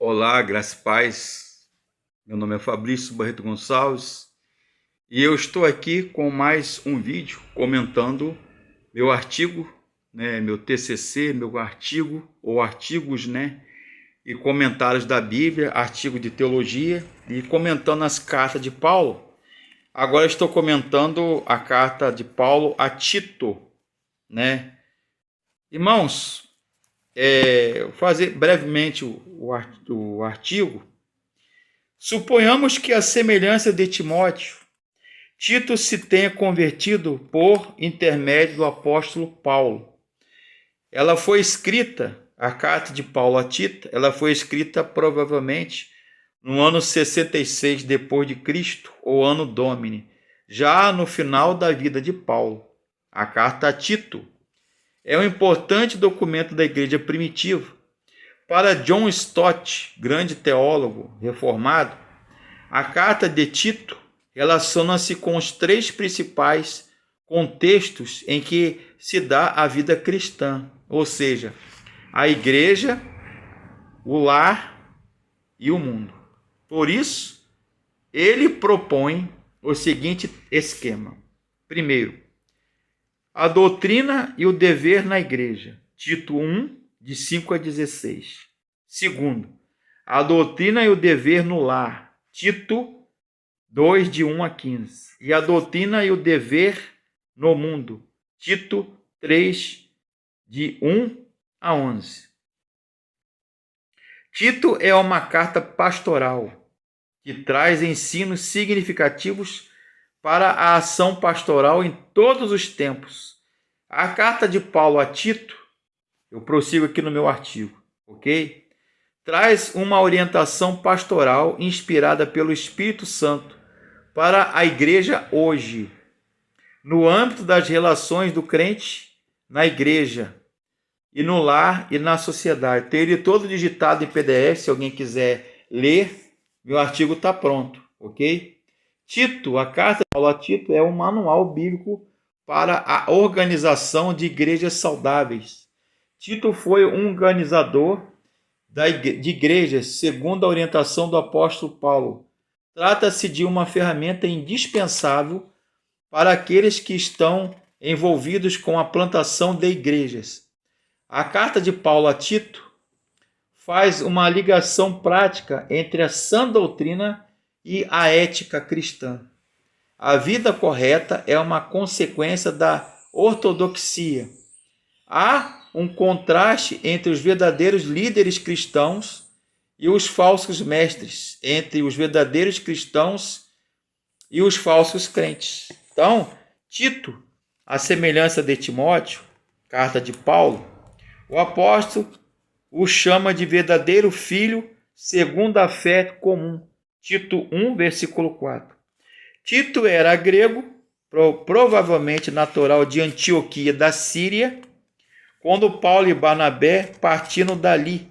Olá, graça e paz. Meu nome é Fabrício Barreto Gonçalves e eu estou aqui com mais um vídeo comentando meu artigo, meu TCC, meu artigo ou artigos, e comentários da Bíblia, artigo de teologia e comentando as cartas de Paulo. Agora estou comentando a carta de Paulo a Tito, Irmãos, vou fazer brevemente o artigo. Suponhamos que a semelhança de Timóteo, Tito se tenha convertido por intermédio do apóstolo Paulo. Ela foi escrita, a carta de Paulo a Tito, ela foi escrita provavelmente no ano 66 depois de Cristo, ou ano Domini, já no final da vida de Paulo. A carta a Tito é um importante documento da igreja primitiva. Para John Stott, grande teólogo reformado, a carta de Tito relaciona-se com os três principais contextos em que se dá a vida cristã, ou seja, a igreja, o lar e o mundo. Por isso, ele propõe o seguinte esquema. Primeiro, a doutrina e o dever na igreja, Tito 1, de 5 a 16. Segundo, a doutrina e o dever no lar, Tito 2, de 1 a 15. E a doutrina e o dever no mundo, Tito 3, de 1 a 11. Tito é uma carta pastoral que traz ensinos significativos para a ação pastoral em todos os tempos. A carta de Paulo a Tito, eu prossigo aqui no meu artigo, ok? Traz uma orientação pastoral inspirada pelo Espírito Santo para a igreja hoje, no âmbito das relações do crente na igreja, e no lar e na sociedade. Tem ele todo digitado em PDF, se alguém quiser ler, meu artigo está pronto, ok? Tito, a carta de Paulo a Tito é um manual bíblico para a organização de igrejas saudáveis. Tito foi um organizador de igrejas segundo a orientação do apóstolo Paulo. Trata-se de uma ferramenta indispensável para aqueles que estão envolvidos com a plantação de igrejas. A carta de Paulo a Tito faz uma ligação prática entre a sã doutrina e a ética cristã. A vida correta é uma consequência da ortodoxia. Há um contraste entre os verdadeiros líderes cristãos e os falsos mestres, entre os verdadeiros cristãos e os falsos crentes. Então, Tito, a semelhança de Timóteo, carta de Paulo, o apóstolo o chama de verdadeiro filho segundo a fé comum. Tito 1, versículo 4. Tito era grego, provavelmente natural de Antioquia da Síria, quando Paulo e Barnabé partiram dali,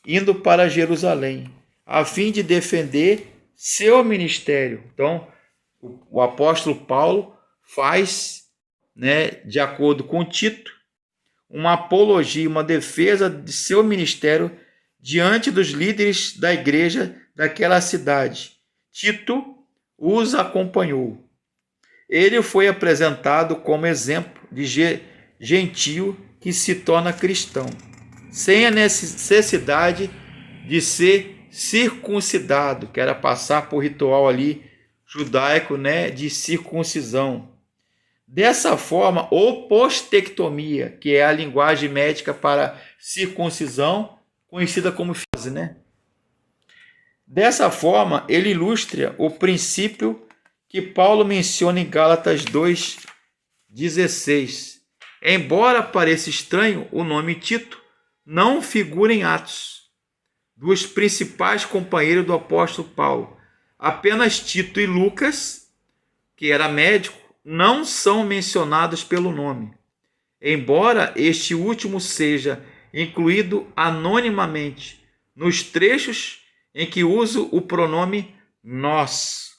indo para Jerusalém, a fim de defender seu ministério. Então, o apóstolo Paulo faz, de acordo com Tito, uma apologia, uma defesa de seu ministério diante dos líderes da igreja daquela cidade. Tito os acompanhou. Ele foi apresentado como exemplo de gentio que se torna cristão, sem a necessidade de ser circuncidado, que era passar por ritual ali judaico, de circuncisão. Dessa forma, ou postectomia, que é a linguagem médica para circuncisão, conhecida como fase, Dessa forma, ele ilustra o princípio que Paulo menciona em Gálatas 2,16. Embora pareça estranho, o nome Tito não figura em Atos dos principais companheiros do apóstolo Paulo. Apenas Tito e Lucas, que era médico, não são mencionados pelo nome, embora este último seja incluído anonimamente nos trechos em que uso o pronome nós.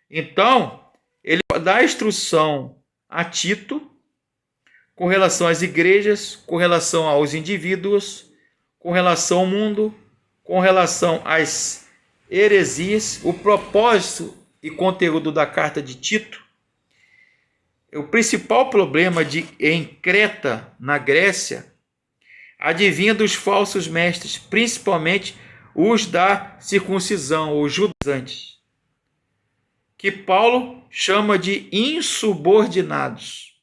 Então, ele dá instrução a Tito com relação às igrejas, com relação aos indivíduos, com relação ao mundo, com relação às heresias, o propósito e conteúdo da carta de Tito. O principal problema em Creta, na Grécia, advinha dos falsos mestres, principalmente os da circuncisão, os judaizantes, que Paulo chama de insubordinados,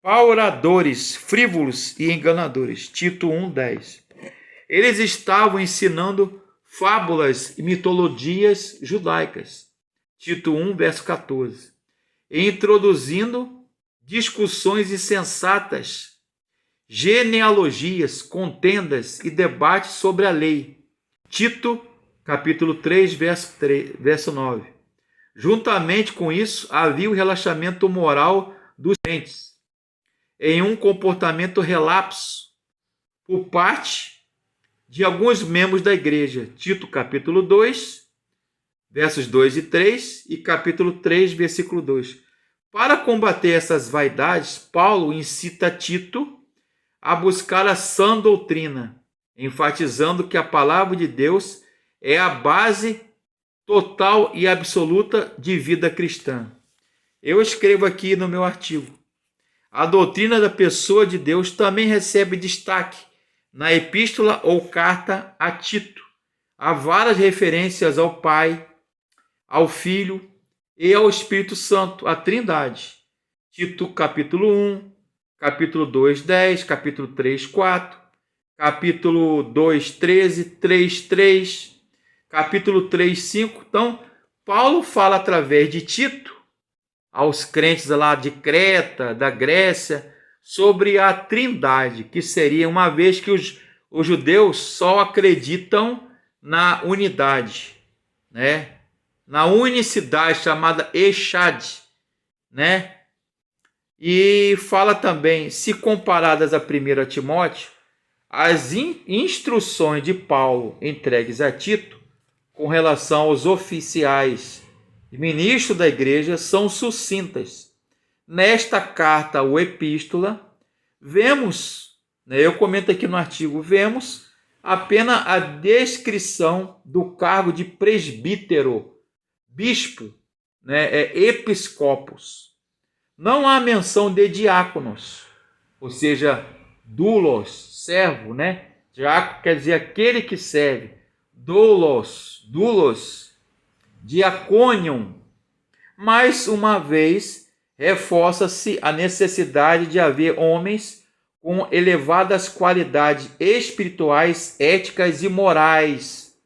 pauradores, frívolos e enganadores. Tito 1:10. Eles estavam ensinando fábulas e mitologias judaicas. Tito 1, verso 14. E introduzindo discussões insensatas, genealogias, contendas e debates sobre a lei. Tito, capítulo 3, verso 9. Juntamente com isso, havia o relaxamento moral dos crentes, em um comportamento relapso por parte de alguns membros da igreja. Tito, capítulo 2, versos 2 e 3 e capítulo 3, versículo 2. Para combater essas vaidades, Paulo incita Tito a buscar a sã doutrina, enfatizando que a palavra de Deus é a base total e absoluta de vida cristã. Eu escrevo aqui no meu artigo: a doutrina da pessoa de Deus também recebe destaque na epístola ou carta a Tito. Há várias referências ao Pai, ao Filho e ao Espírito Santo, a Trindade. Tito capítulo 1, capítulo 2, 10, capítulo 3, 4, capítulo 2, 13, 3, 3, capítulo 3, 5. Então, Paulo fala através de Tito aos crentes lá de Creta, da Grécia, sobre a Trindade, que seria, uma vez que os judeus só acreditam na unidade, né? Na unicidade, chamada Echad, né? E fala também, se comparadas a 1 Timóteo, as instruções de Paulo entregues a Tito com relação aos oficiais e ministros da igreja são sucintas. Nesta carta ou epístola, vemos, eu comento aqui no artigo, vemos apenas a descrição do cargo de presbítero, bispo, episcopos. Não há menção de diáconos, ou seja, doulos, servo, Diácono quer dizer aquele que serve. Doulos, diaconium. Mais uma vez, reforça-se a necessidade de haver homens com elevadas qualidades espirituais, éticas e morais.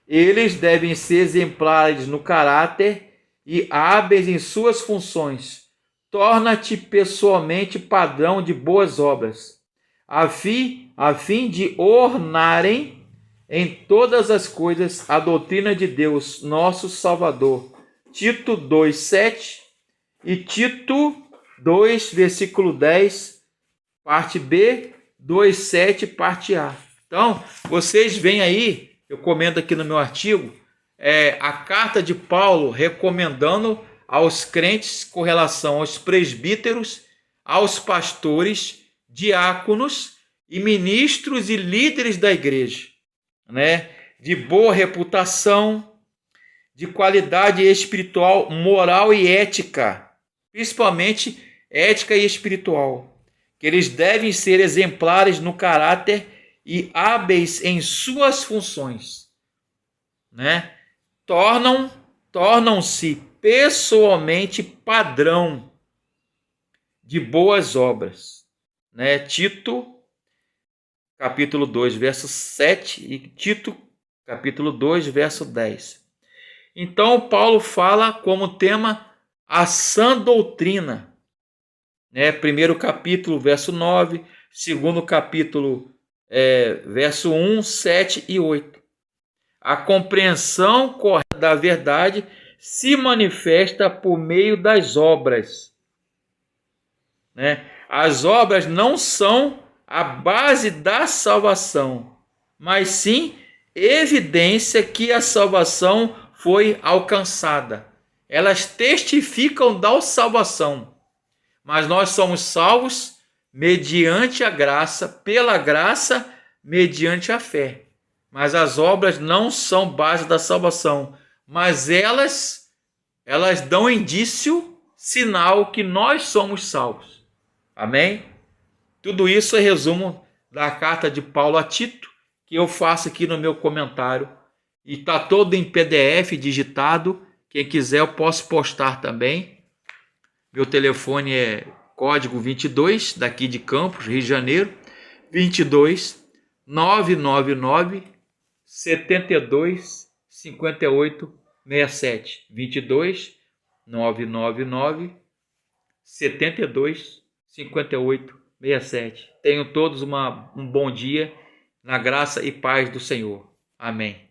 Eles devem ser exemplares no caráter e hábeis em suas funções. Torna-te pessoalmente padrão de boas obras, a fim de ornarem em todas as coisas a doutrina de Deus, nosso Salvador. Tito 2, 7 e Tito 2, versículo 10, parte B, 2, 7, parte A. Então, vocês veem aí, eu comento aqui no meu artigo, a carta de Paulo recomendando aos crentes com relação aos presbíteros, aos pastores, diáconos e ministros e líderes da igreja, de boa reputação, de qualidade espiritual, moral e ética, principalmente ética e espiritual, que eles devem ser exemplares no caráter e hábeis em suas funções, tornam-se pessoalmente padrão de boas obras, Tito capítulo 2, verso 7 e Tito capítulo 2, verso 10. Então, Paulo fala como tema a sã doutrina, primeiro capítulo, verso 9, segundo capítulo, verso 1, 7 e 8. A compreensão correta da verdade se manifesta por meio das obras. As obras não são a base da salvação, mas sim evidência que a salvação foi alcançada. Elas testificam da salvação, mas nós somos salvos mediante a graça, pela graça, mediante a fé. Mas as obras não são base da salvação, mas elas dão indício, sinal que nós somos salvos. Amém? Tudo isso é resumo da carta de Paulo a Tito, que eu faço aqui no meu comentário. E está todo em PDF digitado. Quem quiser eu posso postar também. Meu telefone é código 22, daqui de Campos, Rio de Janeiro, 22 999 72 58 67. 22 999 72 58 67. Tenham todos um bom dia, na graça e paz do Senhor. Amém.